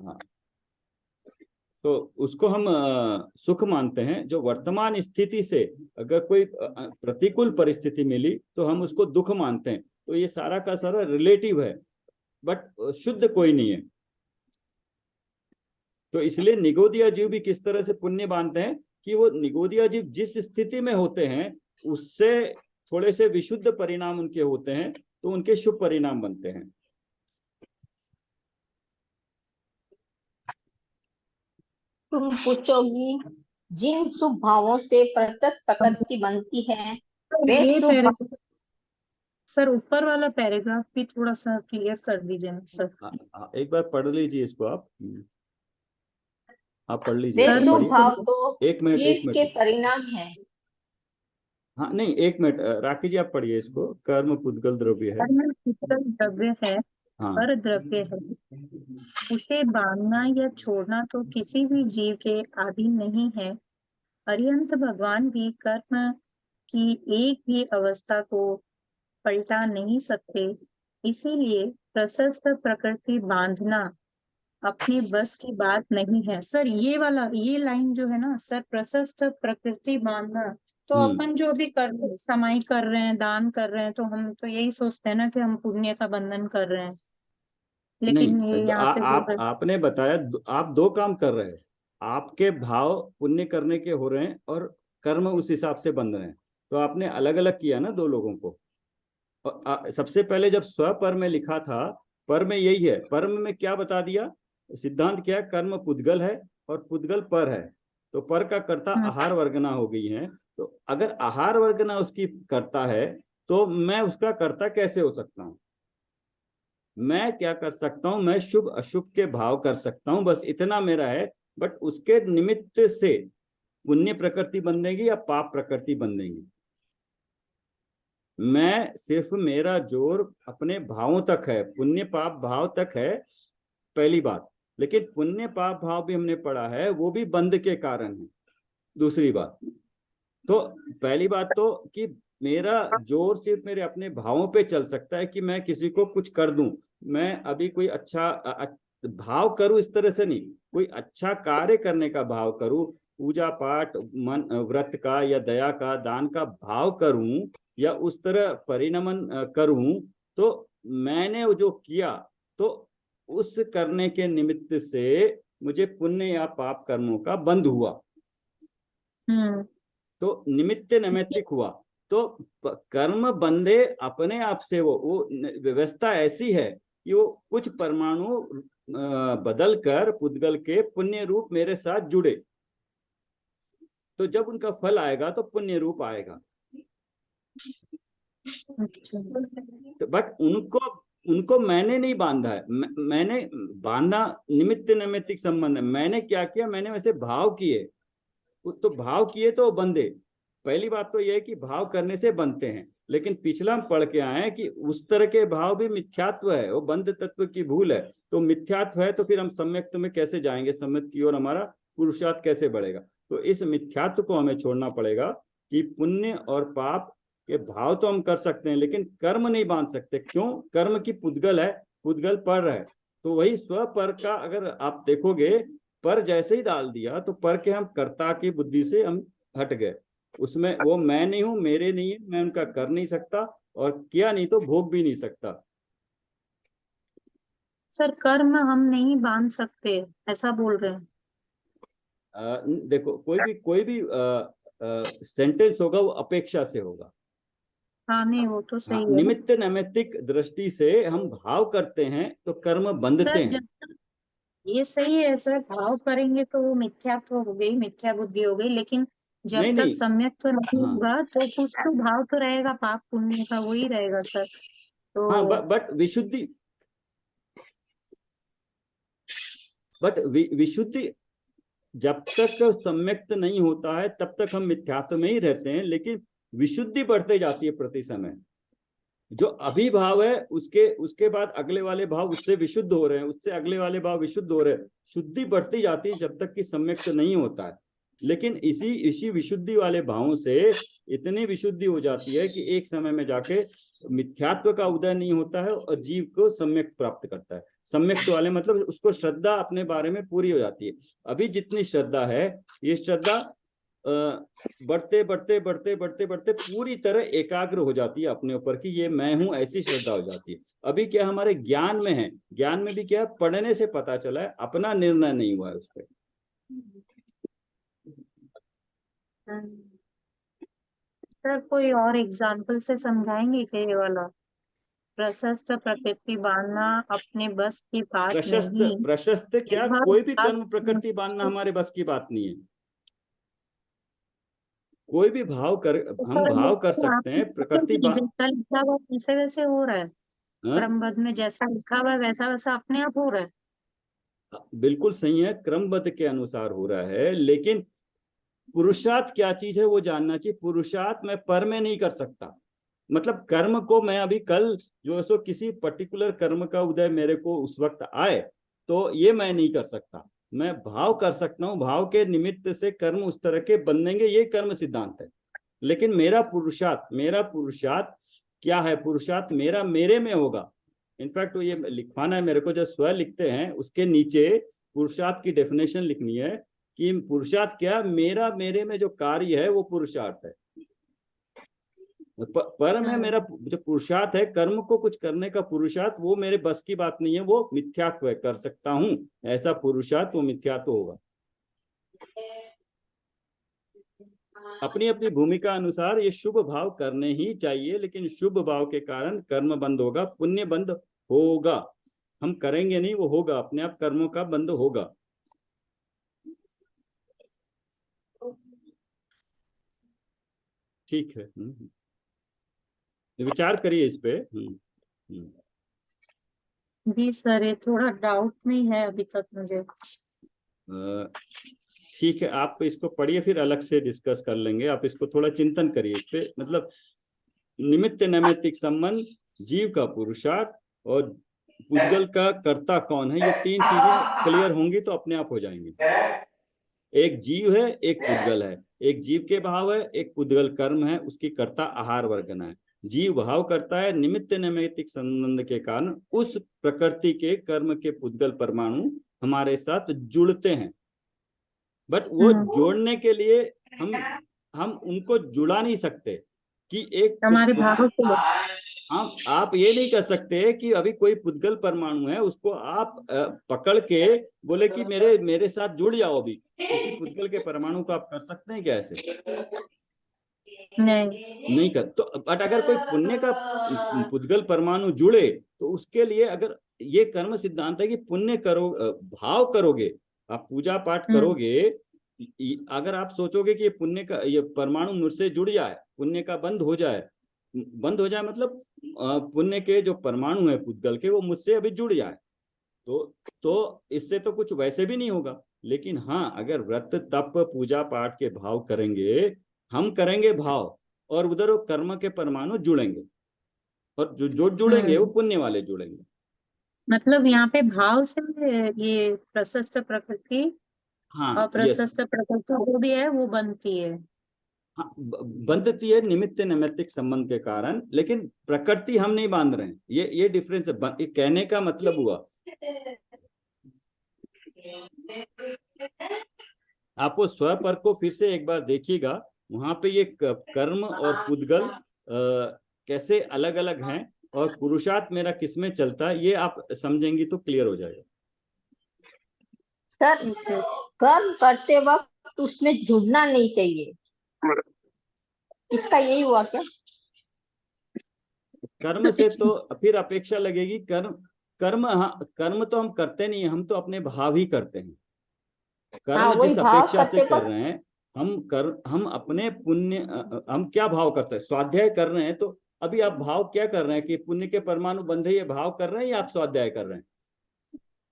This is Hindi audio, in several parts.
हाँ, तो उसको हम सुख मानते हैं। जो वर्तमान स्थिति से अगर कोई प्रतिकूल परिस्थिति मिली तो हम उसको दुख मानते हैं। तो ये सारा का सारा रिलेटिव है, बट शुद्ध कोई नहीं है। तो इसलिए निगोदिया जीव भी किस तरह से पुण्य मानते हैं कि वो निगोदिया जीव जिस स्थिति में होते हैं उससे थोड़े से विशुद्ध परिणाम उनके होते हैं, तो उनके शुभ परिणाम बनते हैं। तुम पूछोगी, जिन शुभ भावों से प्रकृति बनती है वे ये शुभ पैराग्राफ सर, ऊपर वाला पैराग्राफ भी थोड़ा सा क्लियर कर दीजिए ना सर। एक बार पढ़ लीजिए इसको आप पढ़ लीजिए, वे आप शुभ पढ़िए। भाव तो एक मिनट, एक जीव के मिनट। परिणाम है। हाँ नहीं, एक मिनट, राखी जी आप पढ़िए इसको। कर्म पुद्गल द्रव्य है। कर्म पुद्गल द्रव्य है, हाँ, पर द्रव्य है। उसे बांधना या छोड़ना तो किसी भी जीव के अधीन नहीं है। अरिहंत भगवान भी कर्म की एक भी अवस्था को पलटा नहीं सकते। इसीलिए प्रशस्त प्रकृति बांधना अपने बस की बात नहीं है। सर ये लाइन जो है ना सर, प्रशस्त प्रकृति बांधना, तो अपन जो भी कर रहे हैं, समाई कर रहे हैं, दान कर रहे हैं, तो हम तो यही सोचते हैं ना कि हम पुण्य का बंधन कर रहे हैं। लेकिन ये नहीं, यहाँ पे जो आपने बताया आप दो काम कर रहे हैं। आपके भाव पुण्य करने के हो रहे हैं और कर्म उस हिसाब से बंध रहे हैं। तो आपने अलग अलग किया ना दो लोगों को। और सबसे पहले जब स्व में लिखा था, पर में यही है। पर में क्या बता दिया, सिद्धांत क्या है, कर्म पुद्गल है और पुद्गल पर है। तो पर का कर्ता आहार वर्गना हो गई है। तो अगर आहार वर्गना उसकी कर्ता है तो मैं उसका कर्ता कैसे हो सकता हूं? मैं क्या कर सकता हूं, मैं शुभ अशुभ के भाव कर सकता हूं, बस इतना मेरा है। बट उसके निमित्त से पुण्य प्रकृति बंधेगी या पाप प्रकृति बंधेगी, मैं सिर्फ मेरा जोर अपने भावों तक है, पुण्य पाप भाव तक है, पहली बात। लेकिन पुण्य पाप भाव भी हमने पढ़ा है वो भी बंध के कारण है, दूसरी बात। तो पहली बात तो कि मेरा जोर सिर्फ मेरे अपने भावों पे चल सकता है कि मैं किसी को कुछ कर दूं। मैं अभी कोई अच्छा भाव करूं, इस तरह से नहीं, कोई अच्छा कार्य करने का भाव करूं, पूजा पाठ मन व्रत का या दया का दान का भाव करूं, या उस तरह परिणमन करूं, तो मैंने जो किया तो उस करने के निमित्त से मुझे पुण्य या पाप कर्मों का बंध हुआ। तो निमित्त नैमित्तिक हुआ। तो कर्म बंधे अपने आप से, वो व्यवस्था ऐसी है कि वो कुछ परमाणु बदल कर पुद्गल के पुण्य रूप मेरे साथ जुड़े, तो जब उनका फल आएगा तो पुण्य रूप आएगा। तो बट उनको मैंने नहीं बांधा है। मैंने बांधा निमित्त नैमित्तिक संबंध है। मैंने क्या किया, मैंने वैसे भाव किए, तो भाव किए तो बंधे। पहली बात तो यह है कि भाव करने से बनते हैं, लेकिन पिछला हम पढ़ के आए हैं कि उस तरह के भाव भी मिथ्यात्व है, वो बंध तत्व की भूल है। तो मिथ्यात्व है तो फिर हम सम्यक्त्व में कैसे जाएंगे, सम्यक की ओर हमारा पुरुषार्थ कैसे बढ़ेगा? तो इस मिथ्यात्व को हमें छोड़ना पड़ेगा कि पुण्य और पाप के भाव तो हम कर सकते हैं लेकिन कर्म नहीं बांध सकते। क्यों? कर्म की पुद्गल है, पुद्गल पर है। तो वही स्व पर का अगर आप देखोगे, पर जैसे ही डाल दिया तो पर के हम कर्ता की बुद्धि से हम हट गए। उसमें वो मैं नहीं हूं, मेरे नहीं है, मैं उनका कर नहीं सकता और किया नहीं तो भोग भी नहीं सकता। सर, कर्म हम नहीं बांध सकते ऐसा बोल रहे हैं? देखो, कोई भी सेंटेंस होगा वो अपेक्षा से होगा। हाँ, नहीं वो तो सही हाँ, है। निमित्त नैमित्तिक दृष्टि से हम भाव करते हैं तो कर्म बंधते सर, हैं। जब ये सही है सर, भाव करेंगे तो वो मिथ्यात्व हो गई, मिथ्या बुद्धि हो गई। लेकिन जब नहीं तक नहीं, सम्यक तो नहीं हाँ होगा तो कुछ तो भाव तो रहेगा, पाप पुण्य का वही रहेगा सर। हाँ, तो बट विशुद्धि जब तक सम्यक्त नहीं होता है तब तक हम मिथ्यात्व में ही रहते हैं, लेकिन विशुद्धि बढ़ते जाती है प्रति समय। जो अभी भाव है उसके उसके बाद अगले वाले भाव उससे विशुद्ध हो रहे हैं, उससे अगले वाले भाव विशुद्ध हो रहे हैं। शुद्धि बढ़ती जाती है जब तक कि सम्यक्त नहीं होता है। लेकिन इसी इसी विशुद्धि वाले भावों से इतनी विशुद्धि हो जाती है कि एक समय में जाके मिथ्यात्व का उदय नहीं होता है और जीव को सम्यक प्राप्त करता है। सम्यक्त वाले मतलब उसको श्रद्धा अपने बारे में पूरी हो जाती है। अभी जितनी श्रद्धा है, ये श्रद्धा बढ़ते बढ़ते बढ़ते बढ़ते बढ़ते पूरी तरह एकाग्र हो जाती है अपने ऊपर कि ये मैं हूं, ऐसी श्रद्धा हो जाती है। अभी क्या हमारे ज्ञान में है, ज्ञान में भी क्या पढ़ने से पता चला है, अपना निर्णय नहीं हुआ है उस पर। सर कोई और एग्जाम्पल से समझाएंगे कि ये वाला प्रशस्त प्रकृति बांधना अपने बस की बात प्रशस्त नहीं? प्रशस्त क्या, हर कोई भी बात कर्म प्रकृति बांधना हमारे बस की बात नहीं है। कोई भी भाव कर, हम सर, भाव कर तो सकते आपने हैं प्रकृति जैसा लिखा हुआ वैसे वैसे हो रहा है, हाँ? क्रमबद्ध में जैसा लिखा हुआ है वैसा वैसा अपने आप हो रहा है। बिल्कुल सही है, क्रमबद्ध के अनुसार हो रहा है, लेकिन पुरुषार्थ क्या चीज है वो जानना चाहिए। पुरुषार्थ मैं पर में नहीं कर सकता, मतलब कर्म को मैं अभी कल जो सो किसी पर्टिकुलर कर्म का उदय मेरे को उस वक्त आए तो ये मैं नहीं कर सकता। मैं भाव कर सकता हूँ, भाव के निमित्त से कर्म उस तरह के बनेंगे, ये कर्म सिद्धांत है। लेकिन मेरा पुरुषार्थ क्या है, पुरुषार्थ मेरा मेरे में होगा। इनफैक्ट ये लिखवाना है मेरे को, जो स्व लिखते हैं उसके नीचे पुरुषार्थ की डेफिनेशन लिखनी है कि पुरुषार्थ क्या, मेरा मेरे में जो कार्य है वो पुरुषार्थ है। पर मैं मेरा जो पुरुषार्थ है, कर्म को कुछ करने का पुरुषार्थ, वो मेरे बस की बात नहीं है, वो मिथ्यात्व है, कर सकता हूं ऐसा पुरुषार्थ, वो मिथ्यात्व होगा। अपनी अपनी भूमिका अनुसार ये शुभ भाव करने ही चाहिए, लेकिन शुभ भाव के कारण कर्म बंद होगा, पुण्य बंद होगा। हम करेंगे नहीं, वो होगा, अपने आप कर्मों का बंद होगा। ठीक है, विचार करिए इस पे। जी सर, ये थोड़ा डाउट में है अभी तक मुझे। ठीक है, आप इसको पढ़िए, फिर अलग से डिस्कस कर लेंगे। आप इसको थोड़ा चिंतन करिए इस पे, मतलब निमित्त नैमित्तिक संबंध, जीव का पुरुषार्थ और पुद्गल का कर्ता कौन है, ये तीन चीजें क्लियर होंगी तो अपने आप हो जाएंगी। एक जीव है, एक पुद्गल है, एक जीव के भाव है, एक पुद्गल कर्म है, उसकी कर्ता आहार वर्गना है। जीव भाव करता है, निमित्त नैमित्तिक संबंध के कारण उस प्रकृति के कर्म के पुद्गल परमाणु हमारे साथ जुड़ते हैं। बट वो जोड़ने के लिए हम उनको जुड़ा नहीं सकते कि एक हमारे भावों से। हम, आप ये नहीं कर सकते कि अभी कोई पुद्गल परमाणु है उसको आप पकड़ के बोले कि मेरे साथ जुड़ जाओ। अभी किसी पुद्गल के परमाणु को आप कर सकते हैं क्या ऐसे? नहीं कर। तो बट अगर कोई पुण्य का पुद्गल परमाणु जुड़े तो उसके लिए अगर ये कर्म सिद्धांत है कि पुण्य करो, भाव करोगे, आप पूजा पाठ करोगे, अगर आप सोचोगे कि ये पुण्य का ये परमाणु मुझसे जुड़ जाए, पुण्य का बंद हो जाए मतलब पुण्य के जो परमाणु है पुद्गल के वो मुझसे अभी जुड़ जाए, तो इससे तो कुछ वैसे भी नहीं होगा। लेकिन हाँ, अगर व्रत तप पूजा पाठ के भाव करेंगे, हम करेंगे भाव, और उधर वो कर्म के परमाणु जुड़ेंगे, और जो जुड़ेंगे वो पुण्य वाले जुड़ेंगे। मतलब यहाँ पे भाव से ये प्रशस्त प्रकृति हाँ, और यस, प्रशस्त प्रकृति जो भी है वो बनती है। हाँ, बंधती है निमित्त नैमित्तिक संबंध के कारण, लेकिन प्रकृति हम नहीं बांध रहे हैं। ये डिफरेंस है, ये कहने का मतलब हुआ। आप वो स्व पर को फिर से एक बार देखिएगा, वहां पे ये कर्म और पुद्गल कैसे अलग अलग हैं और पुरुषार्थ मेरा किसमें चलता है, ये आप समझेंगी तो क्लियर हो जाएगा। सर, कर्म करते वक्त उसमें जुड़ना नहीं चाहिए, इसका यही हुआ क्या? कर्म से तो फिर अपेक्षा लगेगी, कर्म तो हम करते नहीं है, हम तो अपने भाव ही करते हैं। कर्म वही जिस भाव अपेक्षा से करते कर वक्त। रहे हैं, हम अपने पुण्य, हम क्या भाव करते हैं, स्वाध्याय कर रहे हैं। तो अभी आप भाव क्या कर रहे हैं कि पुण्य के परमाणु बंधे, ये भाव कर रहे हैं या आप स्वाध्याय कर रहे हैं?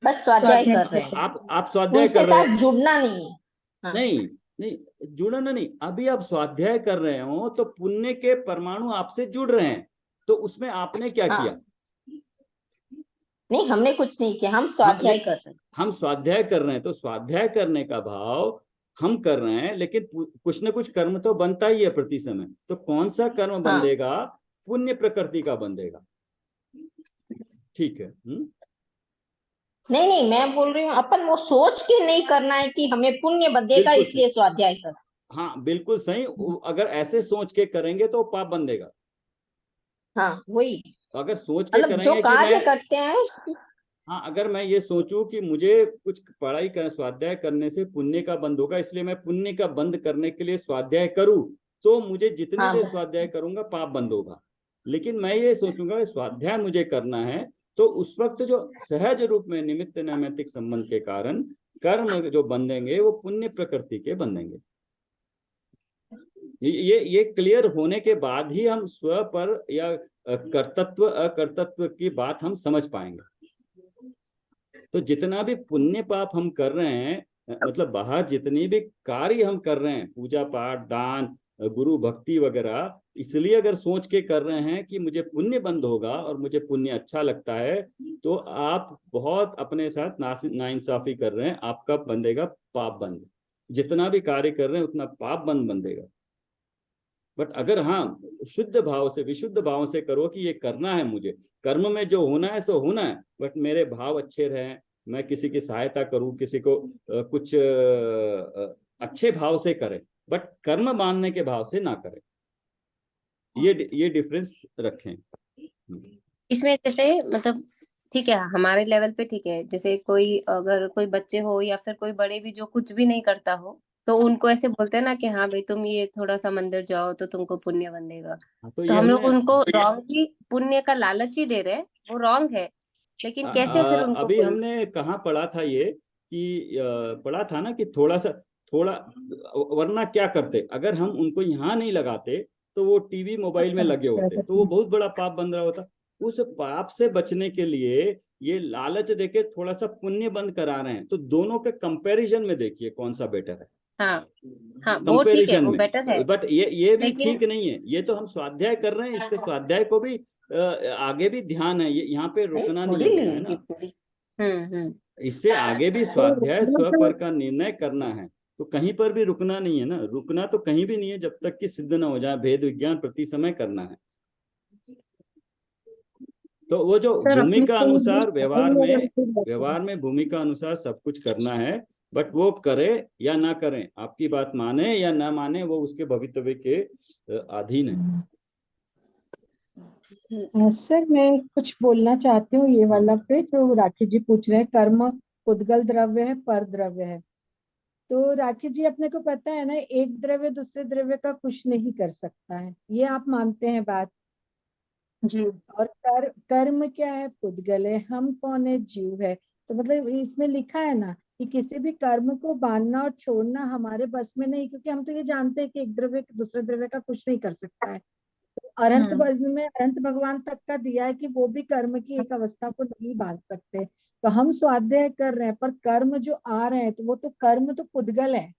बस स्वाध्याय कर रहे हैं, आप स्वाध्याय उनसे कर रहे साथ हैं। जुड़ना नहीं है। हाँ। नहीं नहीं, जुड़ना नहीं, अभी आप स्वाध्याय कर रहे हो तो पुण्य के परमाणु आपसे जुड़ रहे हैं, तो उसमें आपने क्या किया? नहीं, हमने कुछ नहीं किया, हम हाँ, स्वाध्याय कर रहे हैं। हम स्वाध्याय कर रहे हैं, तो स्वाध्याय करने का भाव हम कर रहे हैं, लेकिन कुछ न कुछ कर्म तो बनता ही है प्रति समय। तो कौन सा कर्म बंधेगा? पुण्य प्रकृति का बंधेगा। ठीक है। नहीं नहीं, मैं बोल रही हूँ अपन वो सोच के नहीं करना है कि हमें पुण्य बंधेगा बिल्कुल सही। इसलिए स्वाध्याय कर। हाँ बिल्कुल सही, अगर ऐसे सोच के करेंगे तो पाप बंधेगा। हाँ वही, अगर सोच के मतलब जो करेंगे कि मैं, कार्य करते हैं। हाँ अगर मैं ये सोचूं कि मुझे कुछ पढ़ाई कर स्वाध्याय करने से पुण्य का बंध होगा, इसलिए मैं पुण्य का बंध करने के लिए स्वाध्याय करूं, तो मुझे जितनी हाँ देर बस। स्वाध्याय करूंगा पाप बंद होगा। लेकिन मैं ये सोचूंगा कि स्वाध्याय मुझे करना है, तो उस वक्त जो सहज रूप में निमित्त नैमित्तिक संबंध के कारण कर्म जो बंधेंगे वो पुण्य प्रकृति के बंधेंगे। ये क्लियर होने के बाद ही हम स्व पर या कर्तत्व अकर्तत्व की बात हम समझ पाएंगे। तो जितना भी पुण्य पाप हम कर रहे हैं, मतलब बाहर जितनी भी कार्य हम कर रहे हैं, पूजा पाठ दान गुरु भक्ति वगैरह, इसलिए अगर सोच के कर रहे हैं कि मुझे पुण्य बंद होगा और मुझे पुण्य अच्छा लगता है, तो आप बहुत अपने साथ नाइंसाफी कर रहे हैं। आपका बंदेगा पाप बंद, जितना भी कार्य कर रहे हैं उतना पाप बंद बंदेगा। बट अगर हाँ शुद्ध भाव से विशुद्ध भाव से करो कि ये करना है मुझे, कर्म में जो होना है सो होना है, बट मेरे भाव अच्छे रहें, मैं किसी की सहायता करूं, किसी को कुछ अच्छे भाव से करें, बट कर्म मानने के भाव से ना करें। ये डिफरेंस रखें। इसमें जैसे मतलब ठीक है हमारे लेवल पे ठीक है, जैसे कोई अगर कोई बच्चे हो या फिर कोई बड़े भी जो कुछ भी नहीं करता हो, तो उनको ऐसे बोलते हैं ना कि हाँ भाई तुम ये थोड़ा सा मंदिर जाओ तो तुमको पुण्य बनेगा। हाँ, तो तो ये हम लोग हमने उनको रॉन्गली पुण्य का लालच ही दे रहे हैं, वो रॉन्ग है। लेकिन कैसे फिर उनको अभी पुण्य। हमने कहाँ पढ़ा था ये कि पढ़ा था ना कि थोड़ा सा थोड़ा, वरना क्या करते अगर हम उनको यहाँ नहीं लगाते तो वो टीवी मोबाइल में लगे होते, तो वो बहुत बड़ा पाप बन रहा होता। उस पाप से बचने के लिए ये लालच देके थोड़ा सा पुण्य बंद करा रहे हैं, तो दोनों के कंपैरिजन में देखिए कौन सा बेटर है। हाँ हाँ वो ठीक है, कंपैरिजन वो में। बेटर है। बट ये भी लेकिन ठीक नहीं है। ये तो हम स्वाध्याय कर रहे हैं, इसके स्वाध्याय को भी आगे भी ध्यान है, ये यहाँ पे नहीं रुकना नहीं थोड़ी है है लेंगे ना। पूरी। हम्म। इससे आगे भी तो स्वाध्याय वो स्व तो पर का निर्णय करना है, तो कहीं पर भी रुकना नहीं है ना। रुकना तो कहीं भी नहीं है जब तक कि सिद्ध ना हो जाए, भेद विज्ञान प्रति समय करना है। तो वो जो सर अपने भूमिका को अनुसार जो व्यवहार में भूमिका अनुसार सब कुछ करना है। बट वो करे या ना करें, आपकी बात माने या ना माने, वो उसके भवितव्य के अधीन है। सर मैं कुछ बोलना चाहती हूँ ये वाला पे जो राखी जी पूछ रहे हैं, कर्म उद्गल द्रव्य है पर द्रव्य है। तो राखी जी अपने को पता है ना, एक द्रव्य दूसरे द्रव्य का कुछ नहीं कर सकता है, ये आप मानते हैं बात। जी और कर्म क्या है, पुद्गल है, हम कौन है, जीव है। तो मतलब इसमें लिखा है ना कि किसी भी कर्म को बांधना और छोड़ना हमारे बस में नहीं, क्योंकि हम तो ये जानते हैं कि एक द्रव्य दूसरे द्रव्य का कुछ नहीं कर सकता है। अनंत हम्म वज्र में अनंत भगवान तक का दिया है कि वो भी कर्म की एक अवस्था को नहीं बांध सकते। तो हम स्वाध्याय कर रहे हैं पर कर्म जो आ रहे हैं तो वो तो कर्म तो पुद्गल है,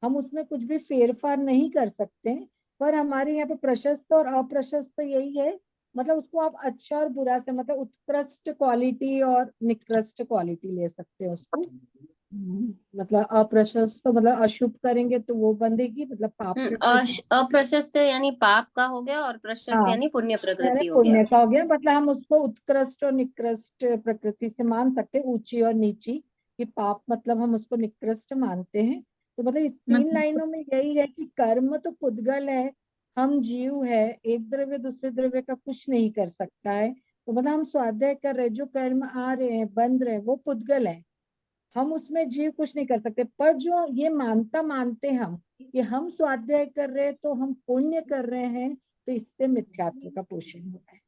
हम उसमें कुछ भी फेरफार नहीं कर सकते। पर हमारे यहाँ पे प्रशस्त और अप्रशस्त यही है, मतलब उसको आप अच्छा और बुरा से, मतलब उत्कृष्ट क्वालिटी और निकृष्ट क्वालिटी ले सकते हो उसको। मतलब अप्रशस्त तो मतलब अशुभ करेंगे तो वो बंधेगी, मतलब पाप प्रकृति। अप्रशस्त यानी पाप का हो गया, और प्रशस्त हाँ यानी पुण्य मैंने प्रकृति हो गया। पुण्य का हो गया, मतलब हम उसको उत्कृष्ट और निकृष्ट प्रकृति से मान सकते हैं, ऊंची और नीची। कि पाप मतलब हम उसको निकृष्ट मानते हैं। तो मतलब इस 3 मतलब लाइनों में यही है कि कर्म तो पुद्गल है, हम जीव है, एक द्रव्य दूसरे द्रव्य का कुछ नहीं कर सकता है। तो मतलब हम स्वाध्याय कर रहे हैं, जो कर्म आ रहे हैं बंध रहे हैं वो पुद्गल है, हम उसमें जीव कुछ नहीं कर सकते। पर जो ये मानते हम कि हम स्वाध्याय कर रहे हैं तो हम पुण्य कर रहे हैं, तो इससे मिथ्यात्व का पोषण हो रहा है।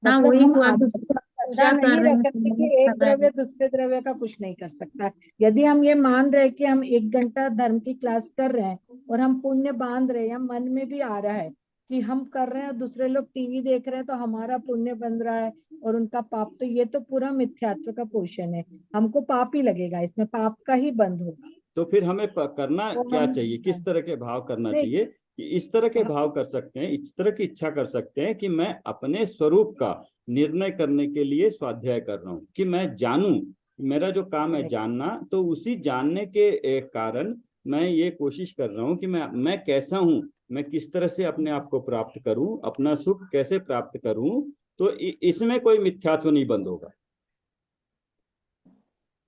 हाँ मतलब वही हम हुआ कि आदत जैसे श्रद्धा पूजा कर नहीं रहे हैं, रखते कि स्नान एक कर रहे द्रव्य हैं। दूसरे द्रव्य का कुछ नहीं कर सकता है। यदि हम ये मान रहे कि हम 1 घंटा धर्म की क्लास कर रहे हैं और हम पुण्य बांध रहे हैं, या मन में भी आ रहा है कि हम कर रहे हैं और दूसरे लोग टीवी देख रहे हैं तो हमारा पुण्य बन रहा है और उनका पाप, तो ये तो पूरा मिथ्यात्व का पोषण है, हमको पाप ही लगेगा, इसमें पाप का ही बंध होगा। तो फिर हमें करना तो क्या हम चाहिए, किस तरह के भाव करना नहीं, चाहिए? कि इस तरह के हाँ, भाव कर सकते हैं, इस तरह की इच्छा कर सकते हैं कि मैं अपने स्वरूप का निर्णय करने के लिए स्वाध्याय कर रहा हूँ, कि मैं जानूं, मेरा जो काम है जानना, तो उसी जानने के कारण मैं ये कोशिश कर रहा हूँ कि मैं कैसा हूँ, मैं किस तरह से अपने आप को प्राप्त करूं, अपना सुख कैसे प्राप्त करूं। तो इसमें कोई मिथ्यात्व नहीं बंद होगा।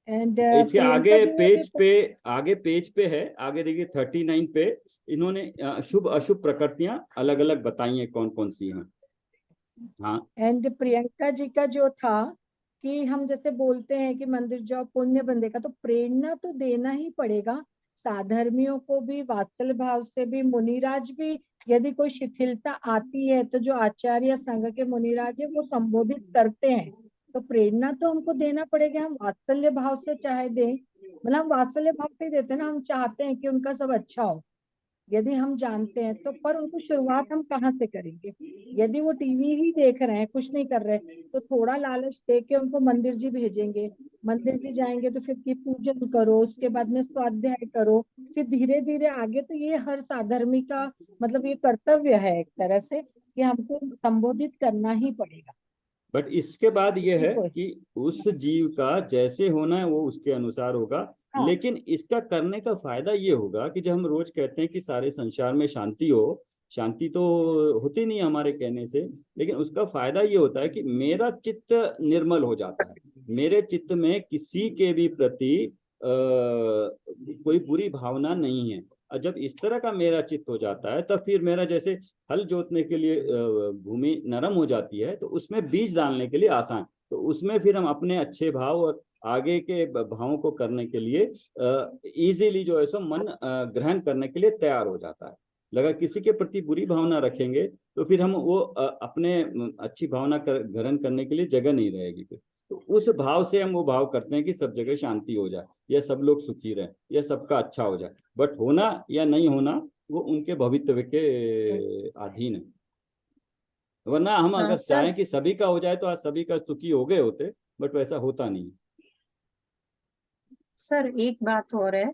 एंड इसके प्रियंका जी ने भी आगे पेज पे है, आगे देखिए 39 पे इन्होंने शुभ अशुभ प्रकृतियां अलग अलग बताई हैं कौन कौन सी हैं। हाँ एंड प्रियंका जी का जो था कि हम जैसे बोलते हैं कि मंदिर जाओ पुण्य बंदेगा, तो प्रेरणा तो देना ही पड़ेगा। साधर्मियों को भी वात्सल्य भाव से भी, मुनिराज भी यदि कोई शिथिलता आती है तो जो आचार्य संघ के मुनिराज है वो संबोधित करते हैं। तो प्रेरणा तो हमको देना पड़ेगा, हम वात्सल्य भाव से चाहे दें, मतलब हम वात्सल्य भाव से ही देते हैं ना, हम चाहते हैं कि उनका सब अच्छा हो यदि हम जानते हैं तो। पर उनको शुरुआत हम कहाँ से करेंगे? यदि वो टीवी ही देख रहे हैं, कुछ नहीं कर रहे, तो थोड़ा लालच दे के उनको मंदिर जी भेजेंगे। मंदिर जी जाएंगे तो फिर की पूजन करो, उसके बाद में स्वाध्याय करो, फिर धीरे धीरे आगे। तो ये हर साधर्मी का मतलब ये कर्तव्य है एक तरह से कि हमको संबोधित करना ही पड़ेगा। बट इसके बाद ये है देखो, कि उस जीव का जैसे होना है वो उसके अनुसार होगा। हाँ लेकिन इसका करने का फायदा ये होगा कि जब हम रोज कहते हैं कि सारे संसार में शांति हो, शांति तो होती नहीं हमारे कहने से, लेकिन उसका फायदा ये होता है कि मेरा चित्त निर्मल हो जाता है। मेरे चित्त में किसी के भी प्रति कोई बुरी भावना नहीं है। और जब इस तरह का मेरा चित्त हो जाता है तब फिर मेरा जैसे हल जोतने के लिए भूमि नरम हो जाती है तो उसमें बीज डालने के लिए आसान, तो उसमें फिर हम अपने अच्छे भाव और आगे के भावों को करने के लिए इजीली जो है सो मन ग्रहण करने के लिए तैयार हो जाता है। लगा किसी के प्रति बुरी भावना रखेंगे तो फिर हम वो अपने अच्छी भावना ग्रहण करने के लिए जगह नहीं रहेगी फिर। तो उस भाव से हम वो भाव करते हैं कि सब जगह शांति हो जाए या सब लोग सुखी रहे या सबका अच्छा हो जाए। बट होना या नहीं होना वो उनके भवितव्य के अधीन है। वरना हम हाँ अगर सर। चाहें कि सभी का हो जाए तो आज सभी का सुखी हो गए होते, बट वैसा होता नहीं। सर एक बात और है,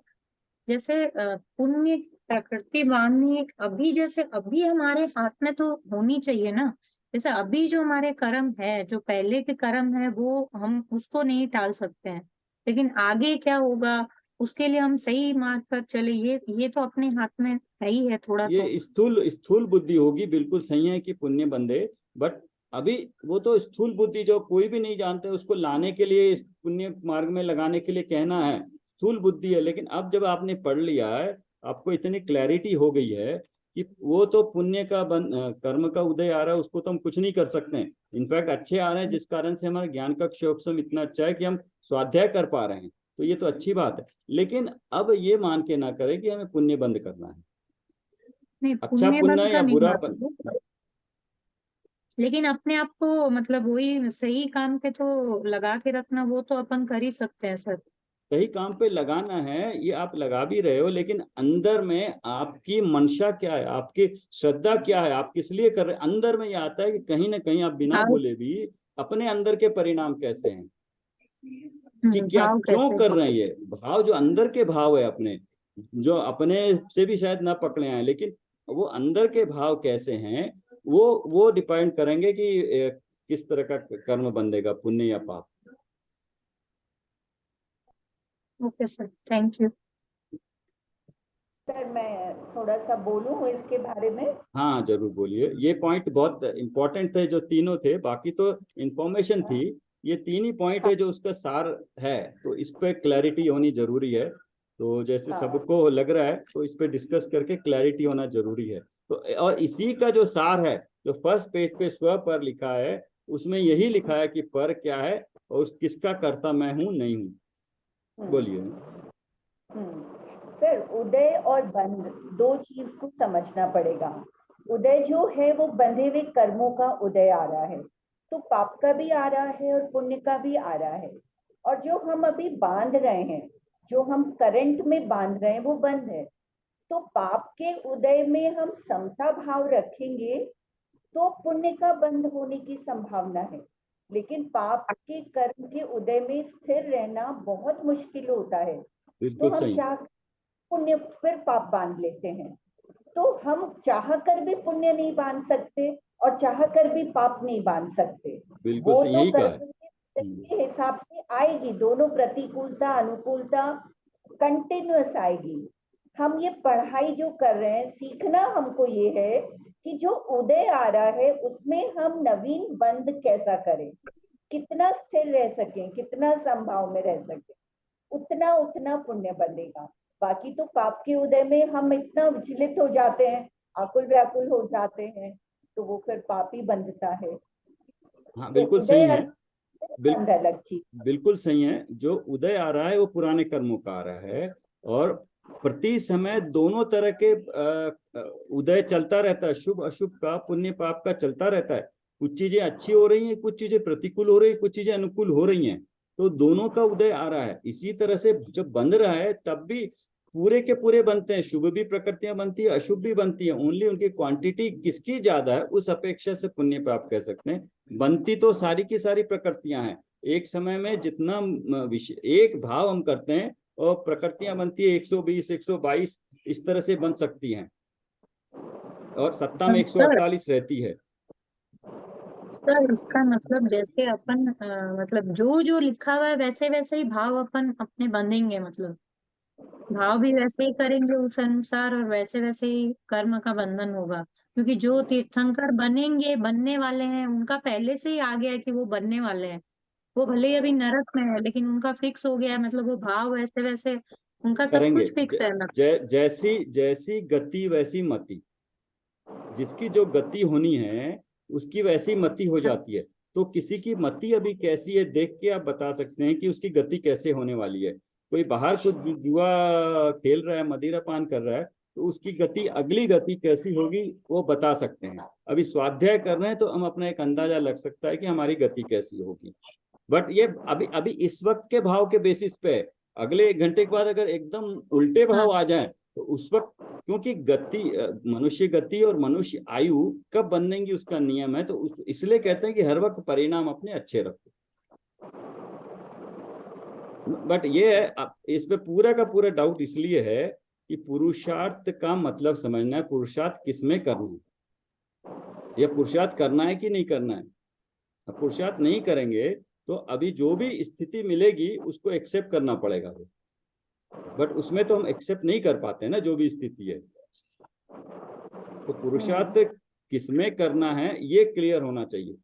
जैसे पुण्य प्रकृति बांधनी अभी, जैसे अभी हमारे हाथ में तो होनी चाहिए ना। जैसे अभी जो हमारे कर्म है, जो पहले के कर्म है, वो हम उसको नहीं टाल सकते हैं, लेकिन आगे क्या होगा उसके लिए हम सही मार्ग पर चले, ये तो अपने हाथ में है ही है थोड़ा तो। ये स्थूल स्थूल बुद्धि होगी, बिल्कुल सही है कि पुण्य बंदे, बट अभी वो तो स्थूल बुद्धि जो कोई भी नहीं जानते उसको लाने के लिए, इस पुण्य मार्ग में लगाने के लिए कहना है, स्थूल बुद्धि है। लेकिन अब जब आपने पढ़ लिया है, आपको इतनी क्लैरिटी हो गई है कि वो तो पुण्य का कर्म का उदय आ रहा है, उसको तो हम कुछ नहीं कर सकते हैं। इनफैक्ट अच्छे आ रहे हैं जिस कारण से हमारा ज्ञान का क्षोभसम इतना अच्छा है कि हम स्वाध्याय कर पा रहे हैं, तो ये तो अच्छी बात है। लेकिन अब ये मान के ना करें कि हमें पुण्य बंद करना है, नहीं, अच्छा पुण्य पुण्य बंद का या नहीं बुरा बात पुण्य। है, लेकिन अपने आप को मतलब वही सही काम पे तो लगा के रखना, वो तो अपन कर ही सकते हैं सर। सही काम पे लगाना है, ये आप लगा भी रहे हो, लेकिन अंदर में आपकी मंशा क्या है, आपकी श्रद्धा क्या है, आप किस लिए कर रहे हैं। अंदर में ये आता है कि कहीं ना कहीं आप बिना भाव। बोले भी अपने अंदर के परिणाम कैसे हैं, कि क्या भाव क्यों कैसे कर हैं? रहे हैं। ये भाव जो अंदर के भाव है अपने, जो अपने से भी शायद ना पकड़े आए, लेकिन वो अंदर के भाव कैसे हैं, वो डिपेंड करेंगे कि किस तरह का कर्म बंधेगा, पुण्य या पाप। Okay sir, thank you. Sir मैं थोड़ा सा बोलूं इसके बारे में। हाँ जरूर बोलिए, ये पॉइंट बहुत इंपॉर्टेंट थे जो तीनों थे, बाकी तो इंफॉर्मेशन थी, ये तीन ही पॉइंट है जो उसका सार है, तो इस पे क्लैरिटी होनी जरूरी है। तो जैसे हाँ सबको लग रहा है तो इस पे डिस्कस करके क्लैरिटी होना जरूरी है। तो और इसी का जो सार है, जो फर्स्ट पेज पे स्व पर लिखा है, उसमें यही लिखा है कि पर क्या है और उस किसका कर्ता मैं हूं नहीं हूं। बोलिए। सर, उदय और बंध दो चीज को समझना पड़ेगा। उदय जो है वो बंधे हुए कर्मों का उदय आ रहा है, तो पाप का भी आ रहा है और पुण्य का भी आ रहा है। और जो हम अभी बांध रहे हैं, जो हम करंट में बांध रहे हैं, वो बंध है। तो पाप के उदय में हम समता भाव रखेंगे तो पुण्य का बंध होने की संभावना है। लेकिन पाप के कर्म के उदय में स्थिर रहना बहुत मुश्किल होता है, तो बिल्कुल हम सही। चाह पुण्य फिर पाप बांध लेते हैं। तो हम चाह कर भी पुण्य नहीं बांध सकते और चाह कर भी पाप नहीं बांध सकते। बिल्कुल वो सही, तो यही कहा है। कर्म के हिसाब से आएगी, दोनों प्रतिकूलता अनुकूलता कंटिन्यूअस आएगी। हम ये पढ़ाई जो कर रहे हैं, सीखना हमको ये है कि जो उदय आ रहा है उसमें हम नवीन बंध कैसा करें, कितना स्थिर रह सकें, कितना संभाव में रह सकें। उतना उतना पुण्य बंधेगा। बाकी तो पाप के उदय में हम इतना विचलित हो जाते हैं, आकुल व्याकुल हो जाते हैं, तो वो फिर पाप ही बंधता है। हाँ तो बिल्कुल उदय सही है। बंध अलग चीज। बिल्कुल सही है। जो उदय आ रहा है वो पुराने कर्मों का आ रहा है, और प्रति समय दोनों तरह के उदय चलता रहता है, शुभ अशुभ का, पुण्य पाप का चलता रहता है। कुछ चीजें अच्छी हो रही हैं, कुछ चीजें प्रतिकूल हो रही हैं, कुछ चीजें अनुकूल हो रही हैं, तो दोनों का उदय आ रहा है। इसी तरह से जब बन रहा है तब भी पूरे के पूरे बनते हैं, शुभ भी प्रकृतियां बनती है, अशुभ भी बनती है। ओनली उनकी क्वांटिटी किसकी ज्यादा है उस अपेक्षा से पुण्य पाप कह सकते हैं। बनती तो सारी की सारी प्रकृतियां हैं। एक समय में जितना एक भाव हम करते हैं, और प्रकृतियां बनती है 120 122 इस तरह से बन सकती हैं, और सत्ता में सर 148 रहती है। सर इसका मतलब जैसे अपन मतलब जो जो लिखा हुआ है वैसे वैसे ही भाव अपन अपने बंधेंगे, मतलब भाव भी वैसे ही करेंगे उस अनुसार, और वैसे वैसे ही कर्म का बंधन होगा। क्योंकि जो तीर्थंकर बनेंगे, बनने वाले हैं, उनका पहले से ही आ गया है कि वो बनने वाले हैं। वो भले ही अभी नरक में है लेकिन उनका फिक्स हो गया है, मतलब वो भाव वैसे वैसे उनका सब करेंगे। कुछ फिक्स है मतलब। जैसी जैसी गति वैसी मति। जिसकी जो गति होनी है उसकी वैसी मति हो जाती है। तो किसी की मति अभी कैसी है देख के आप बता सकते हैं कि उसकी गति कैसे होने वाली है। कोई बाहर कुछ जुआ खेल रहा है, मदिरा पान कर रहा है, तो उसकी गति, अगली गति कैसी होगी वो बता सकते हैं। अभी स्वाध्याय कर रहे हैं तो हम अपना एक अंदाजा लग सकता है कि हमारी गति कैसी होगी। बट ये अभी अभी इस वक्त के भाव के बेसिस पे है। अगले 1 घंटे के बाद अगर एकदम उल्टे भाव आ जाए तो उस वक्त, क्योंकि गति, मनुष्य गति और मनुष्य आयु कब बदलेंगी उसका नियम है, तो इसलिए कहते हैं कि हर वक्त परिणाम अपने अच्छे रखो। बट ये है, इस पे पूरा का पूरा डाउट इसलिए है कि पुरुषार्थ का मतलब समझना है। पुरुषार्थ किसमें करना है, या पुरुषार्थ करना है कि नहीं करना है। अब पुरुषार्थ नहीं करेंगे तो अभी जो भी स्थिति मिलेगी उसको एक्सेप्ट करना पड़ेगा। बट उसमें तो हम एक्सेप्ट नहीं कर पाते ना जो भी स्थिति है। तो पुरुषार्थ किसमें करना है ये क्लियर होना चाहिए।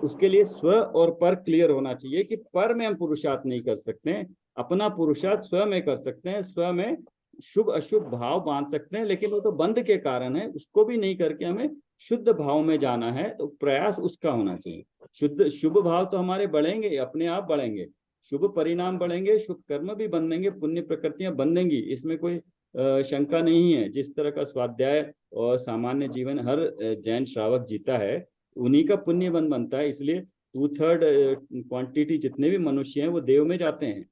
उसके लिए स्व और पर क्लियर होना चाहिए कि पर में हम पुरुषार्थ नहीं कर सकते हैं, अपना पुरुषार्थ स्व में कर सकते हैं। स्व में शुभ अशुभ भाव बांध सकते हैं, लेकिन वो तो बंध के कारण है, उसको भी नहीं करके हमें शुद्ध भाव में जाना है। तो प्रयास उसका होना चाहिए। शुद्ध शुभ भाव तो हमारे बढ़ेंगे, अपने आप बढ़ेंगे, शुभ परिणाम बढ़ेंगे, शुभ कर्म भी बंधेंगे, पुण्य प्रकृतियां बंधेंगी, इसमें कोई शंका नहीं है। जिस तरह का स्वाध्याय और सामान्य जीवन हर जैन श्रावक जीता है, उन्हीं का पुण्य बन बनता है। इसलिए 2/3 क्वांटिटी जितने भी मनुष्य हैं वो देव में जाते हैं।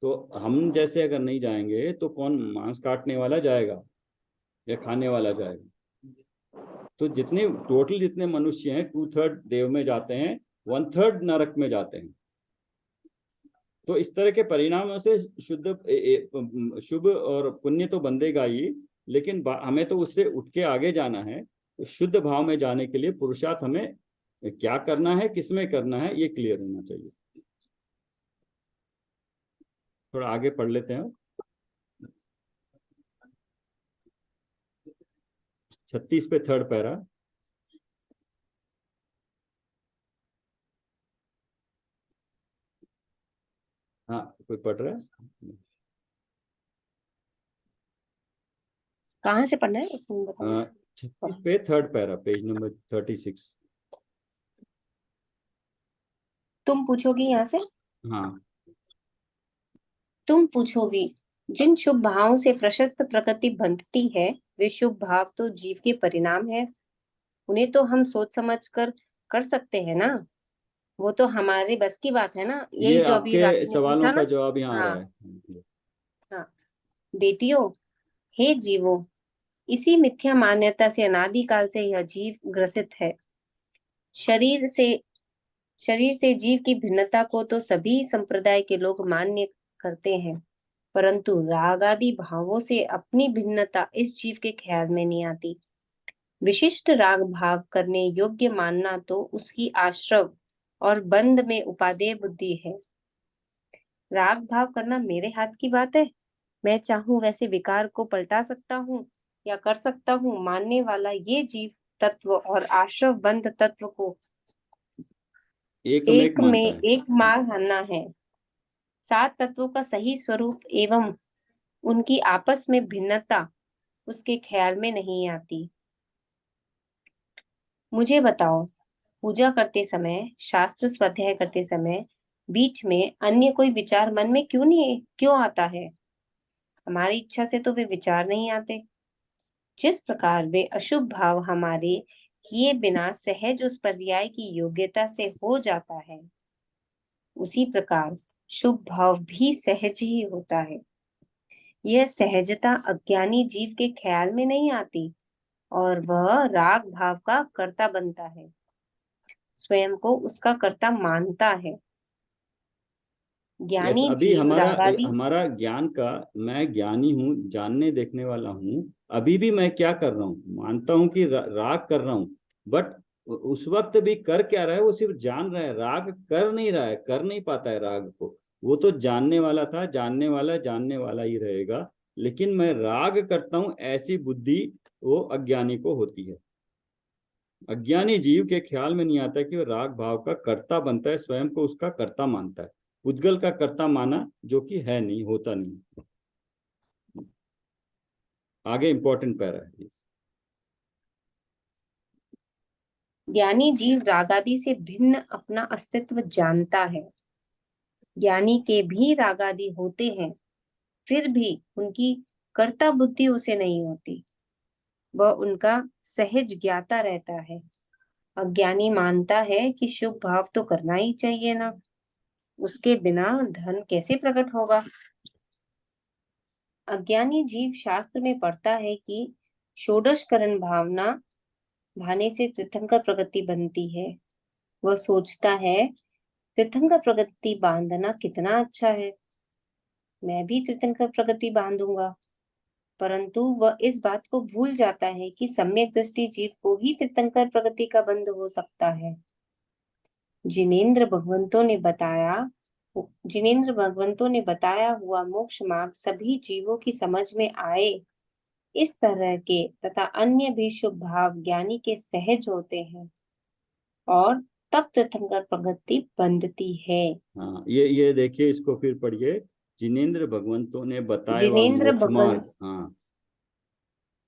तो हम जैसे अगर नहीं जाएंगे तो कौन मांस काटने वाला जाएगा या खाने वाला जाएगा। तो जितने टोटल जितने मनुष्य हैं 2/3 देव में जाते हैं, 1/3 नरक में जाते हैं। तो इस तरह के परिणामों से शुभ और पुण्य तो बंधेगा ही, लेकिन हमें तो उससे उठ के आगे जाना है। तो शुद्ध भाव में जाने के लिए पुरुषार्थ हमें क्या करना है, किसमें करना है, ये क्लियर होना चाहिए। थोड़ा आगे पढ़ लेते हैं। 36 पे 3rd पैरा। हाँ, कोई पढ़ रहा है? कहाँ से पढ़ना है एक मिनट बताओ। 36 पे 3rd पैरा, पेज नंबर 36। तुम पूछोगी यहाँ से। हाँ, तुम पूछोगी, जिन शुभ भावों से प्रशस्त प्रकृति बंधती है वे शुभ भाव तो जीव के परिणाम है। उन्हें तो हम सोच समझ कर सकते हैं ना। वो तो हमारे बस की बात है ना। ये यही जो अभी आपके राखी ने सवालों पूछा का ना। जवाब यहाँ आ रहा हाँ है। हाँ। बेटियों, हे जीवो, इसी मिथ्या मान्यता से अनादिकाल से यह जीव ग्रसित है। शरीर से शरीर से जीव की भिन्नता को तो सभी संप्रदाय के लोग मान्य करते हैं, परंतु राग आदि भावों से अपनी भिन्नता इस जीव के ख्याल में नहीं आती। विशिष्ट राग भाव करने योग्य मानना तो उसकी आश्रव और बंध में उपादेय बुद्धि है। राग भाव करना मेरे हाथ की बात है। मैं चाहूं वैसे विकार को पलटा सकता हूँ या कर सकता हूँ। मानने वाला ये जीव तत्व और आश्रव बंध तत्व को एक में एक एक में मानता है। एक मानना है। सात तत्वों का सही स्वरूप एवं उनकी आपस में भिन्नता उसके ख्याल में नहीं आती। मुझे बताओ, पूजा करते समय, शास्त्र स्वाध्याय करते समय बीच में अन्य कोई विचार मन में क्यों आता है? हमारी इच्छा से तो वे विचार नहीं आते। जिस प्रकार वे अशुभ भाव हमारे किए बिना सहज उस पर्याय की योग्यता से हो जाता है, उसी प्रकार शुभ भाव भी सहज ही होता है। यह सहजता अज्ञानी जीव के ख्याल में नहीं आती और वह राग भाव का कर्ता बनता है, स्वयं को उसका कर्ता मानता है। ज्ञानी अभी जीव हमारा रागादि हमारा ज्ञान का, मैं ज्ञानी हूँ, जानने देखने वाला हूँ, अभी भी मैं क्या कर रहा हूँ, मानता हूँ कि राग कर रहा हूँ, बट उस वक्त भी कर क्या रहा है, वो सिर्फ जान रहा है, राग कर नहीं रहा है, कर नहीं पाता है राग को। वो तो जानने वाला था, जानने वाला ही रहेगा, लेकिन मैं राग करता हूँ, ऐसी बुद्धि वो अज्ञानी को होती है। अज्ञानी जीव के ख्याल में नहीं आता कि वो राग भाव का कर्ता बनता है, स्वयं को उसका कर्ता मानता है, उद्गल का कर्ता माना, जो कि है नहीं, होता नहीं। आगे इंपॉर्टेंट पैरा है। ज्ञानी जीव रागादि से भिन्न अपना अस्तित्व जानता है। ज्ञानी के भी रागादि होते हैं, फिर भी उनकी कर्ता बुद्धि उसे नहीं होती, वह उनका सहज ज्ञाता रहता है। अज्ञानी मानता है कि शुभ भाव तो करना ही चाहिए ना, उसके बिना धन कैसे प्रकट होगा। अज्ञानी जीव शास्त्र में पढ़ता है कि षोडशकरण भावना भाने से तीर्थंकर प्रगति बनती है। वह सोचता है तीर्थंकर प्रगति बांधना कितना अच्छा है, मैं भी तीर्थंकर प्रगति बांधूंगा। परंतु वह इस बात को भूल जाता है कि सम्यक दृष्टि जीव को ही तीर्थंकर प्रगति का बंध हो सकता है। जिनेंद्र भगवंतों ने बताया हुआ मोक्ष मार्ग सभी जीवों की समझ में आए, इस तरह के तथा अन्य भी शुभ भाव ज्ञानी के सहज होते हैं और तब तीर्थंकर प्रगति बंधती है। हाँ, ये देखिए, इसको फिर पढ़िए। जिनेंद्र भगवंतों ने बताया हुआ जिनेंद्र मोक्ष मार्ग। हाँ,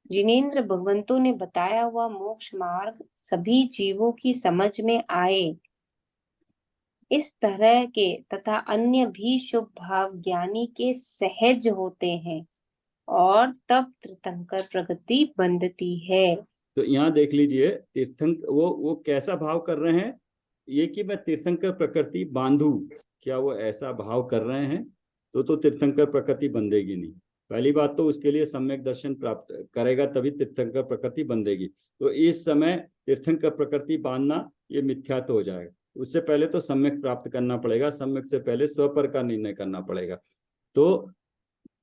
जिनेंद्र भगवंतों ने बताया हुआ मोक्ष मार्ग सभी जीवों की समझ में आए, इस तरह के तथा अन्य भी शुभ भाव ज्ञानी के सहज होते हैं और तब तीर्थंकर प्रगति बंधती है। तो यहाँ देख लीजिए, तीर्थंकर वो कैसा भाव कर रहे हैं, ये कि मैं तीर्थंकर प्रकृति बांधू, क्या वो ऐसा भाव कर रहे हैं? तो तीर्थंकर प्रकृति बंधेगी नहीं। पहली बात तो उसके लिए सम्यक दर्शन प्राप्त करेगा, तभी तीर्थंकर प्रकृति बंधेगी। तो इस समय तीर्थंकर प्रकृति बांधना ये मिथ्या तो हो जाएगा। उससे पहले तो सम्यक प्राप्त करना पड़ेगा, सम्यक से पहले स्वपर का निर्णय करना पड़ेगा। तो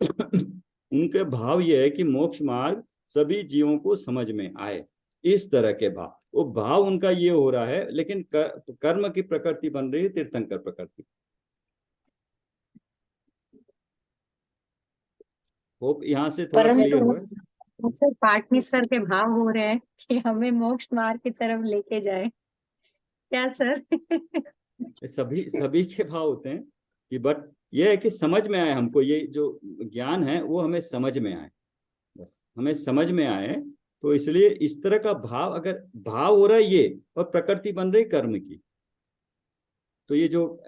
उनके भाव ये है कि मोक्ष मार्ग सभी जीवों को समझ में आए, इस तरह के भाव, वो भाव उनका ये हो रहा है, लेकिन कर्म की प्रकृति बन रही है तीर्थंकर प्रकृति। होप यहाँ से थोड़ा क्लियर हुआ है। परंतु पाटनेश्वर के भाव हो रहे हैं कि हमें मोक्ष मार्ग की तरफ लेके जाए, क्या सर? सभी के भाव होते हैं कि, बट ये है कि समझ में आए हमको, ये जो ज्ञान है वो हमें समझ में आए, बस हमें समझ में आए। तो इसलिए इस तरह का भाव, अगर भाव हो रहा है ये और प्रकृति बन रही कर्म की, तो ये जो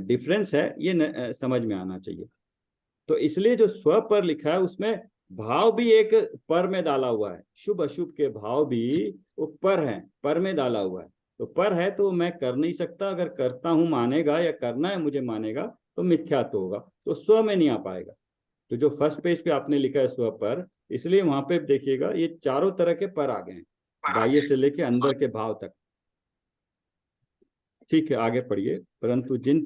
डिफरेंस है ये समझ में आना चाहिए। तो इसलिए जो स्व पर लिखा है उसमें भाव भी एक पर में डाला हुआ है, शुभ अशुभ के भाव भी वो पर में डाला हुआ है। तो पर है तो मैं कर नहीं सकता, अगर करता हूं मानेगा या करना है मुझे मानेगा तो मिथ्या तो होगा, तो स्व में नहीं आ पाएगा। तो जो फर्स्ट पेज पे आपने लिखा है स्व पर, इसलिए वहां पे देखिएगा ये चारों तरह के पर आ गए हैं, बाह्य से लेके अंदर के भाव तक। ठीक है, आगे पढ़िए। परंतु जिन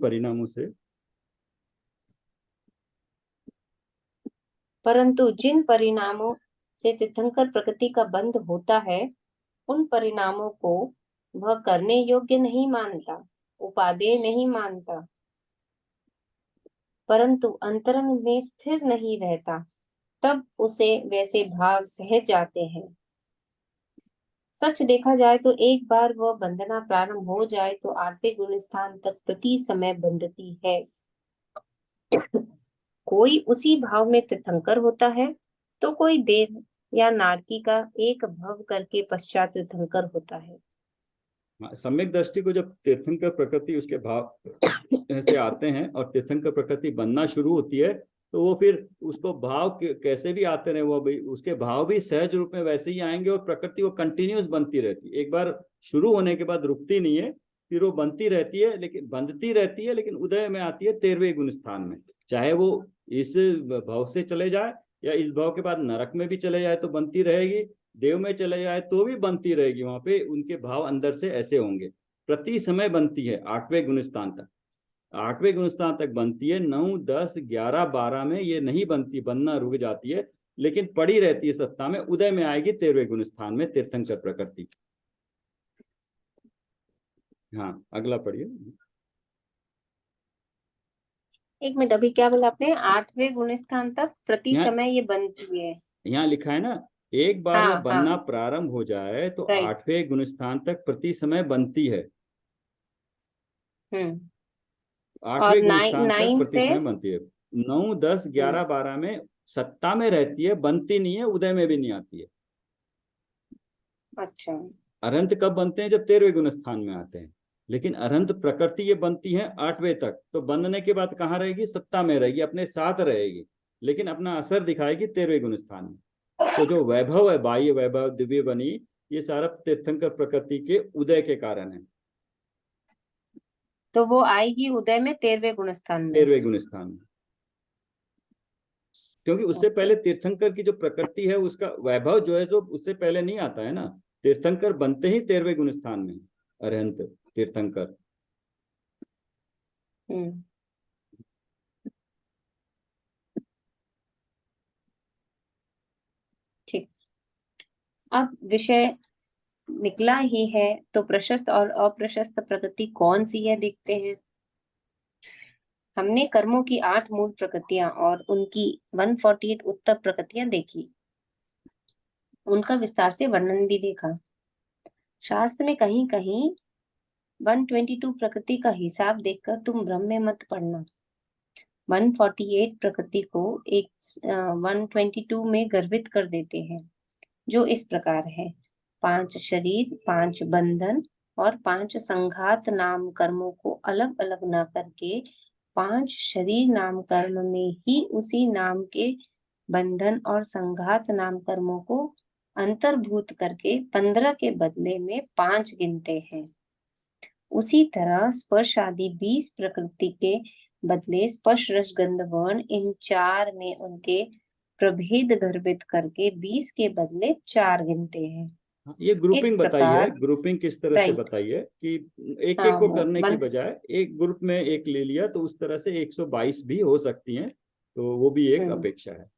परिणामों से तीर्थंकर प्रकृति का बंध होता है, उन परिणामों को वह करने योग्य नहीं मानता, उपादेय नहीं मानता, परंतु अंतरंग में स्थिर नहीं रहता, तब उसे वैसे भाव सहज जाते हैं। सच देखा जाए तो एक बार वह बंधना प्रारंभ हो जाए तो आठवें गुण स्थान तक प्रति समय बंधती है। कोई उसी भाव में तीर्थंकर होता है, तो कोई देव या नारकी का एक भव करके पश्चात तीर्थंकर होता है। हाँ, सम्यक दृष्टि को जब तीर्थंकर प्रकृति उसके भाव से आते हैं और तीर्थंकर प्रकृति बनना शुरू होती है, तो वो फिर उसको भाव कैसे भी आते रहे, वो भी उसके भाव भी सहज रूप में वैसे ही आएंगे और प्रकृति वो कंटिन्यूस बनती रहती है। एक बार शुरू होने के बाद रुकती नहीं है, फिर वो बनती रहती है, लेकिन बंधती रहती है, लेकिन उदय में आती है 13वें गुण स्थान में। चाहे वो इस भाव से चले जाए या इस भाव के बाद नरक में भी चले जाए तो बनती रहेगी, देव में चले जाए तो भी बनती रहेगी। वहां पे उनके भाव अंदर से ऐसे होंगे, प्रति समय बनती है 8वें गुण स्थान तक। 8वें गुण स्थान तक बनती है। 9, 10, 11, 12 में ये नहीं बनती, बनना रुक जाती है, लेकिन पड़ी रहती है सत्ता में। उदय में आएगी 13वें गुण स्थान में तीर्थंकर प्रकृति। हाँ, अगला पढ़िए। एक मिनट, अभी क्या बोला आपने? 8वें गुण स्थान तक प्रति यहाँ समय ये बनती है। यहाँ लिखा है ना, एक बार हाँ, वो हाँ, बनना प्रारंभ हो जाए तो राइट। 8वें गुण स्थान तक प्रति समय बनती है। हम्म। 8वें गुण 9 स्थान तक 9 प्रति से समय बनती है। 9, 10, 11, 12 में सत्ता में रहती है, बनती नहीं है, उदय में भी नहीं आती है। अच्छा, अरंत कब बनते हैं? जब 13वें गुण स्थान में आते हैं। लेकिन अरंत प्रकृति ये बनती है 8वें तक, तो बनने के बाद कहाँ रहेगी? सत्ता में रहेगी, अपने साथ रहेगी, लेकिन अपना असर दिखाएगी 13वें गुण स्थान में। तो जो वैभव है, बाह्य वैभव, दिव्य बनी, ये सारा तीर्थंकर प्रकृति के उदय के कारण है। तो वो आएगी उदय में 13वें गुण स्थान में। 13वें गुण स्थान में, क्योंकि उससे पहले तीर्थंकर की जो प्रकृति है उसका वैभव जो है जो उससे पहले नहीं आता है ना। तीर्थंकर बनते ही 13वें गुण स्थान में, अरहंत तीर्थंकर। हम्म। ठीक, अब विषय निकला ही है, तो प्रशस्त और अप्रशस्त प्रकृति कौन सी है देखते हैं। हमने कर्मों की 8 मूल प्रकृतियां और उनकी 148 उत्तर प्रकृतियां देखी, उनका विस्तार से वर्णन भी देखा। शास्त्र में कहीं कहीं 122 प्रकृति का हिसाब देखकर तुम भ्रम में मत पड़ना। 148 प्रकृति को एक 122 में गर्भित कर देते हैं, जो इस प्रकार है: 5 शरीर, 5 बंधन और 5 संघात नाम कर्मों को अलग अलग न करके 5 शरीर नाम कर्म में ही उसी नाम के बंधन और संघात नाम कर्मों को अंतर्भूत करके 15 के बदले में 5 गिनते हैं। उसी तरह स्पर्श आदि 20 प्रकृति के बदले स्पर्श, रस, गंध, वर्ण इन 4 में उनके प्रभेद गर्भित करके 20 के बदले 4 गिनते हैं। ये इस ग्रुपिंग बताइए, प्रकार ग्रुपिंग किस तरह से राइट। बताइए कि एक हाँ, एक को वो करने की वन बजाय एक ग्रुप में एक ले लिया तो उस तरह से 122 भी हो सकती हैं, तो वो भी एक अपेक्षा है।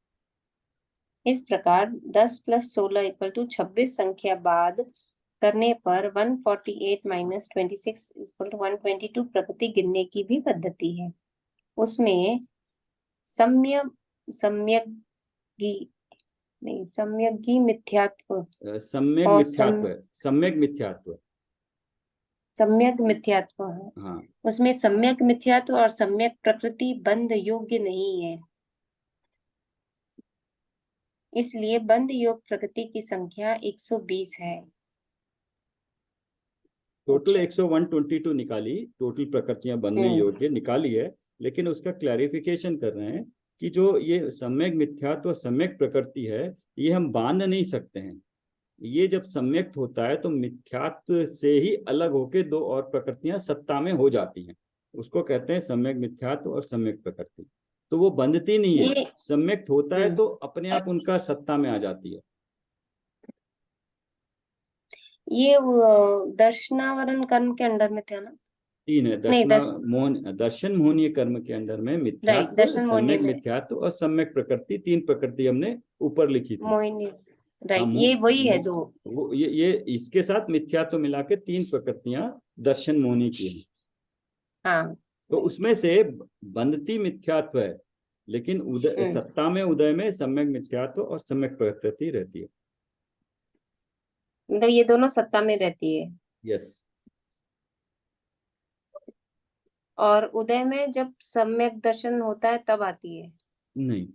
इस प्रकार 10 + 16 = 26 संख्या बाद करने पर 148 - 26 = 122 प्रकृति गिनने की भी पद्धति है। उसमें सम्यग्गी मिथ्यात्व सम्यक और मिथ्यात्व है, सम्यक मिथ्यात्व। सम्यक मिथ्यात्व है। हाँ, उसमें सम्यक मिथ्यात्व और सम्यक प्रकृति बंध योग्य नहीं है, इसलिए बंध योग प्रकृति की संख्या 120 है। टोटल अच्छा। 122 निकाली, टोटल प्रकृतियां बनने योग्य निकाली है, लेकिन उसका क्लैरिफिकेशन कर रहे हैं कि जो ये सम्यक मिथ्यात्व सम्यक प्रकृति है, ये हम बांध नहीं सकते हैं। ये जब सम्यक होता है तो मिथ्यात्व से ही अलग होके 2 और प्रकृतियां सत्ता में हो जाती हैं, उसको कहते हैं सम्यक मिथ्यात्व और सम्यक प्रकृति। तो वो बंधती नहीं है, ये सम्यक होता है तो अपने आप उनका सत्ता में आ जाती है। ये दर्शनावरण कर्म के अंडर में थे ना? 3 है, नहीं, दर्शन मोहनीय कर्म के अंडर में राइट, मिथ्यात्व, दर्शन मोहिनी सम्यक में मिथ्यात्व और सम्यक प्रकृति, 3 प्रकृति हमने ऊपर लिखी थी। मोहिनी, हाँ, राइट, ये वही है दो। वो ये इसके साथ मिथ्यात्व मिला के 3 प्रकृतियां दर्शन मोहनी की हैं। हाँ, तो उसमें से बंधती मिथ्यात्व है, लेकिन उदय सत्ता में उदय में सम्यक मिथ्यात्व और सम्यक प्रकृति रहती है। मतलब ये दोनों सत्ता में रहती है। यस। और उदय में जब सम्यक दर्शन होता है तब आती है? नहीं,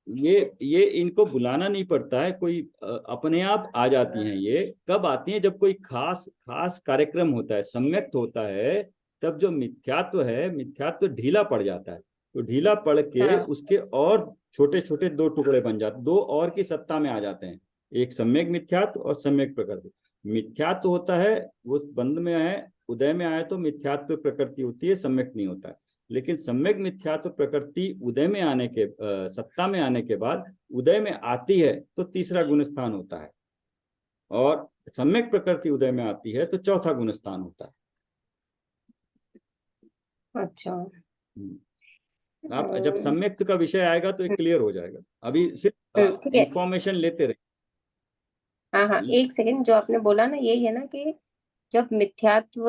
ये इनको बुलाना नहीं पड़ता है, कोई अपने आप आ जाती हैं। ये कब आती हैं? जब कोई खास खास कार्यक्रम होता है, सम्यक्त होता है, तब जो मिथ्यात्व है, मिथ्यात्व ढीला पड़ जाता है। तो ढीला पड़ के हाँ। उसके और छोटे छोटे दो टुकड़े बन जाते, दो और की सत्ता में आ जाते हैं। एक सम्यक मिथ्यात्व और सम्यक प्रकृति। मिथ्यात्व होता है वो बंध में है, उदय में आए तो मिथ्यात्व प्रकृति होती है, सम्यक नहीं होता है। लेकिन सम्यक मिथ्यात्व प्रकृति उदय में आने के सत्ता में आने के बाद उदय में आती है तो तीसरा गुणस्थान होता है, और सम्यक प्रकृति उदय में आती है तो चौथा गुणस्थान होता है। अच्छा। आप जब सम्यक्त का विषय आएगा तो ये क्लियर हो जाएगा, अभी सिर्फ ठीक है। इंफॉर्मेशन लेते रहे। हाँ हाँ, एक सेकंड, जो आपने बोला ना यही है ना कि जब मिथ्यात्व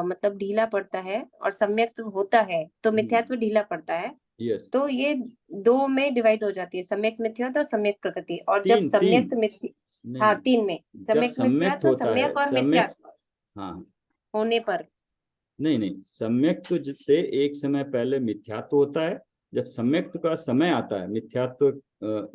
मतलब ढीला पड़ता है और सम्यक्त होता है तो मिथ्यात्व ढीला पड़ता है, यस, तो ये दो में डिवाइड हो जाती है, सम्यक मिथ्यात्व और सम्यक प्रकृति। और जब तीन सम्यक तीन मिथ्या, नहीं, हाँ तीन में, जब सम्यक सम्यक्त मिथ्यात्व, होता है, सम्यक और सम्यक, मिथ्यात्व हाँ, होने पर, नहीं, सम्यक्त से एक समय पहले मिथ्यात्व होता है। जब सम्यक्त का समय आता है, मिथ्यात्व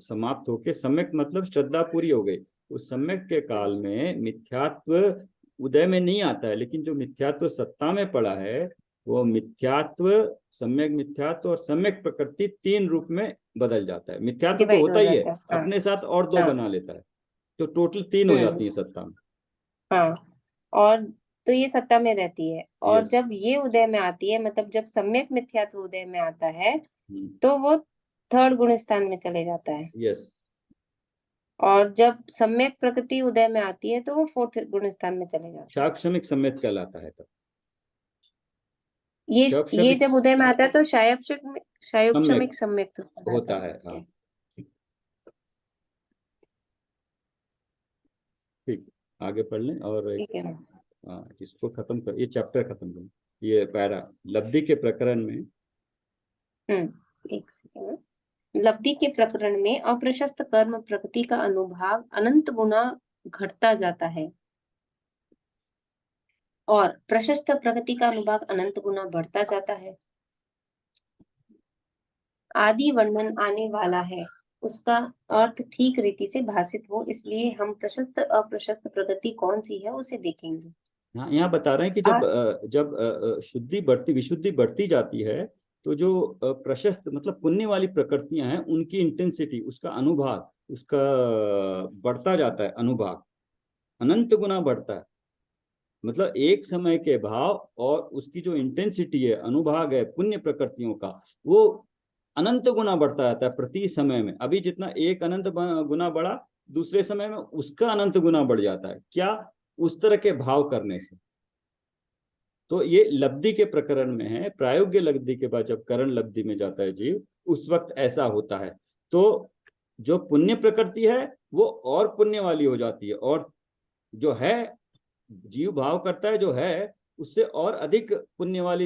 समाप्त होके सम्यक्त मतलब श्रद्धा पूरी हो गई, उस सम्यक्त के काल में मिथ्यात्व उदय में नहीं आता है, लेकिन जो मिथ्यात्व सत्ता में पड़ा है वो मिथ्यात्व, सम्यक मिथ्यात्व और सम्यक प्रकृति तीन रूप में बदल जाता है। मिथ्यात्व तो डिवाइड होता हो ही है, जाता है। हाँ अपने साथ और दो हाँ बना लेता है, तो टोटल तीन हो जाती है सत्ता में। हाँ। और तो ये सत्ता में रहती है, और यस, जब ये उदय में आती है, मतलब जब सम्यक मिथ्यात्व उदय में आता है तो वो थर्ड गुण स्थान में चले जाता है, यस, और जब सम्यक प्रकृति उदय में आती है तो वो फोर्थ गुण स्थान में चले जाता है। शाक्षमिक सम्यक्त कहलाता है तब। ये शाक्षमिक जब उदय में आता है तो शायोपशमिक सम्यक सम्यक होता है, हाँ। ठीक, आगे पढ़ लें और ठीक है। हाँ, इसको खत्म कर, ये चैप्टर खत्म करें। ये पैरा लब्धि के प्रकरण में, एक सेकेंड। लब्धि के प्रकरण में अप्रशस्त कर्म प्रकृति का अनुभाग अनंत गुना घटता जाता है और प्रशस्त प्रकृति का अनुभाग अनंत गुना बढ़ता जाता है। आदि वर्णन आने वाला है, उसका अर्थ ठीक रीति से भाषित हो, इसलिए हम प्रशस्त अप्रशस्त प्रकृति कौन सी है उसे देखेंगे। हाँ, यहाँ बता रहे हैं कि जब शुद्धि बढ़ती, विशुद्धि बढ़ती जाती है तो जो प्रशस्त मतलब पुण्य वाली प्रकृतियां हैं उनकी इंटेंसिटी, उसका अनुभाग, उसका बढ़ता जाता है, अनुभाग अनंत गुना बढ़ता है। मतलब एक समय के भाव और उसकी जो इंटेंसिटी है, अनुभाग है पुण्य प्रकृतियों का, वो अनंत गुना बढ़ता जाता है प्रति समय में। अभी जितना एक अनंत गुना बढ़ा, दूसरे समय में उसका अनंत गुना बढ़ जाता है। क्या? उस तरह के भाव करने से। तो ये लब्धि के प्रकरण में है। प्रायोग्य लब्धि के बाद जब करण लब्धि में जाता है जीव, उस वक्त ऐसा होता है। तो जो पुण्य प्रकृति है वो और पुण्य वाली हो जाती है, और जो है जीव भाव करता है जो है उससे और अधिक पुण्य वाली